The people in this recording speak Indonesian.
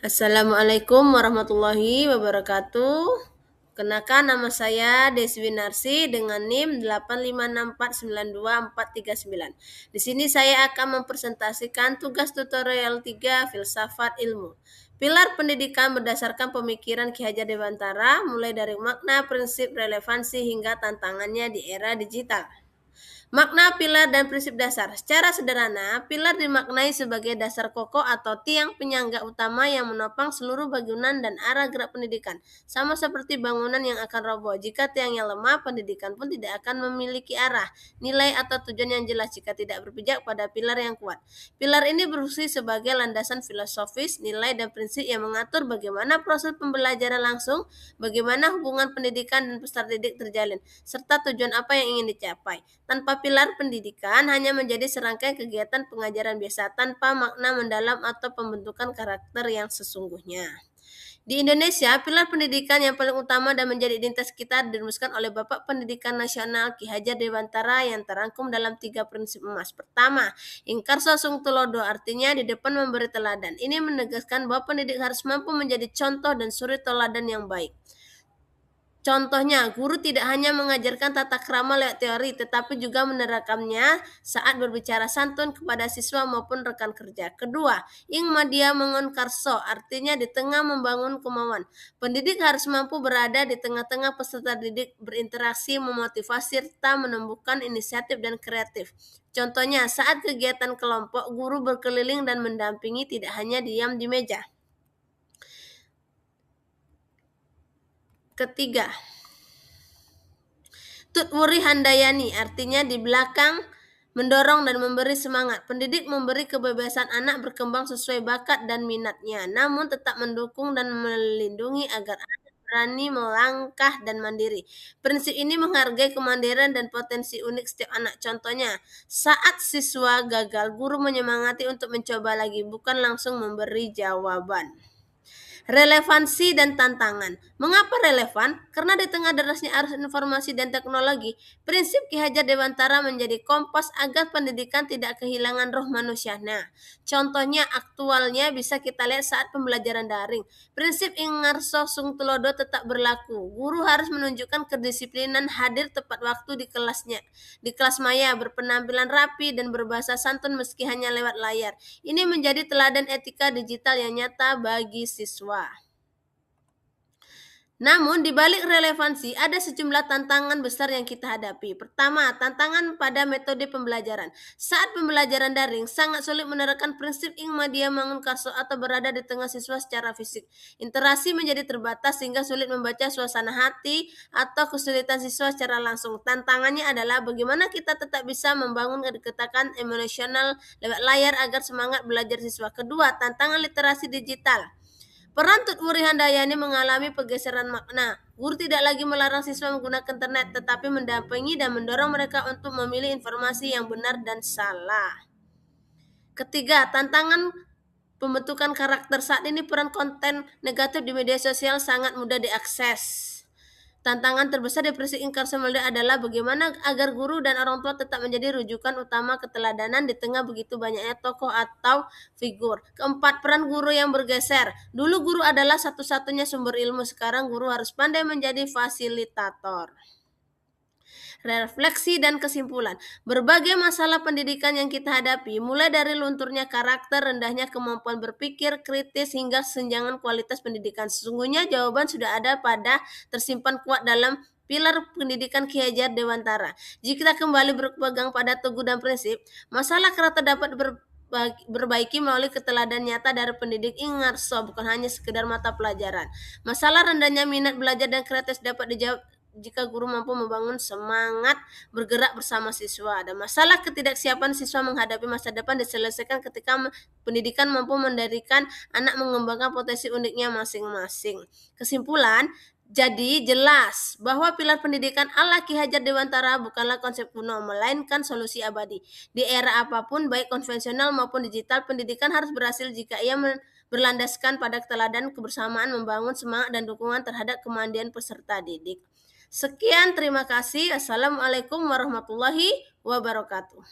Assalamualaikum warahmatullahi wabarakatuh. Kenalkan, nama saya Deswi Narsi dengan NIM 856492439. Di sini saya akan mempresentasikan tugas tutorial 3 Filsafat Ilmu. Pilar pendidikan berdasarkan pemikiran Ki Hajar Dewantara, mulai dari makna, prinsip, relevansi hingga tantangannya di era digital. Makna pilar dan prinsip dasar. Secara sederhana, pilar dimaknai sebagai dasar kokoh atau tiang penyangga utama yang menopang seluruh bangunan dan arah gerak pendidikan. Sama seperti bangunan yang akan roboh. Jika tiangnya lemah, pendidikan pun tidak akan memiliki arah, nilai atau tujuan yang jelas jika tidak berpijak pada pilar yang kuat. Pilar ini berfungsi sebagai landasan filosofis, nilai dan prinsip yang mengatur bagaimana proses pembelajaran langsung, bagaimana hubungan pendidikan dan peserta didik terjalin, serta tujuan apa yang ingin dicapai. Tanpa pilar pendidikan hanya menjadi serangkaian kegiatan pengajaran biasa tanpa makna mendalam atau pembentukan karakter yang sesungguhnya. Di Indonesia, pilar pendidikan yang paling utama dan menjadi identitas kita dirumuskan oleh Bapak Pendidikan Nasional Ki Hajar Dewantara yang terangkum dalam 3 prinsip emas. Pertama, Ingkarso Sung Tulodo, artinya di depan memberi teladan. Ini menegaskan bahwa pendidik harus mampu menjadi contoh dan suri teladan yang baik. Contohnya, guru tidak hanya mengajarkan tata krama lewat teori, tetapi juga menerapkannya saat berbicara santun kepada siswa maupun rekan kerja. Kedua, ing madya mengon karso, artinya di tengah membangun kemauan. Pendidik harus mampu berada di tengah-tengah peserta didik, berinteraksi, memotivasi, serta menumbuhkan inisiatif dan kreatif. Contohnya, saat kegiatan kelompok, guru berkeliling dan mendampingi, tidak hanya diam di meja. Ketiga, Tutwuri Handayani, artinya di belakang mendorong dan memberi semangat. Pendidik memberi kebebasan anak berkembang sesuai bakat dan minatnya, namun tetap mendukung dan melindungi agar anak berani melangkah dan mandiri. Prinsip ini menghargai kemandirian dan potensi unik setiap anak. Contohnya, saat siswa gagal, guru menyemangati untuk mencoba lagi, bukan langsung memberi jawaban. Relevansi dan tantangan. Mengapa relevan? Karena di tengah derasnya arus informasi dan teknologi, prinsip Ki Hajar Dewantara menjadi kompas agar pendidikan tidak kehilangan roh manusianya. Contohnya aktualnya bisa kita lihat saat pembelajaran daring. Prinsip Ingarso Sung Tulodo tetap berlaku. Guru harus menunjukkan kedisiplinan, hadir tepat waktu di kelasnya, di kelas maya, berpenampilan rapi dan berbahasa santun meski hanya lewat layar. Ini menjadi teladan etika digital yang nyata bagi siswa. Namun, di balik relevansi, ada sejumlah tantangan besar yang kita hadapi. Pertama, tantangan pada metode pembelajaran. Saat pembelajaran daring, sangat sulit menerapkan prinsip ing madya mangun karso atau berada di tengah siswa secara fisik. Interaksi menjadi terbatas sehingga sulit membaca suasana hati atau kesulitan siswa secara langsung. Tantangannya adalah bagaimana kita tetap bisa membangun kedekatan emosional lewat layar agar semangat belajar siswa. Kedua, tantangan literasi digital. Peran Tutwuri Handayani mengalami pergeseran makna. Guru tidak lagi melarang siswa menggunakan internet, tetapi mendampingi dan mendorong mereka untuk memilih informasi yang benar dan salah. Ketiga, tantangan pembentukan karakter. Saat ini peran konten negatif di media sosial sangat mudah diakses. Tantangan terbesar di prinsip Inkarso adalah bagaimana agar guru dan orang tua tetap menjadi rujukan utama keteladanan di tengah begitu banyaknya tokoh atau figur. Keempat, peran guru yang bergeser. Dulu guru adalah satu-satunya sumber ilmu, sekarang guru harus pandai menjadi fasilitator. Refleksi dan kesimpulan. Berbagai masalah pendidikan yang kita hadapi, mulai dari lunturnya karakter, rendahnya kemampuan berpikir kritis, hingga senjangan kualitas pendidikan. Sesungguhnya jawaban sudah ada pada tersimpan kuat dalam pilar pendidikan Ki Hajar Dewantara. Jika kita kembali berpegang pada teguh dan prinsip, masalah karakter dapat berbaiki melalui keteladan nyata dari pendidik Ingarso, bukan hanya sekedar mata pelajaran. Masalah rendahnya minat belajar dan kreatif dapat dijawab jika guru mampu membangun semangat bergerak bersama siswa. Ada masalah ketidaksiapan siswa menghadapi masa depan diselesaikan ketika pendidikan mampu mendirikan anak mengembangkan potensi uniknya masing-masing. Kesimpulan, jadi jelas bahwa pilar pendidikan ala Ki Hajar Dewantara bukanlah konsep kuno, melainkan solusi abadi. Di era apapun, baik konvensional maupun digital, pendidikan harus berhasil jika ia berlandaskan pada teladan kebersamaan, membangun semangat dan dukungan terhadap kemandirian peserta didik. Sekian, terima kasih. Assalamualaikum warahmatullahi wabarakatuh.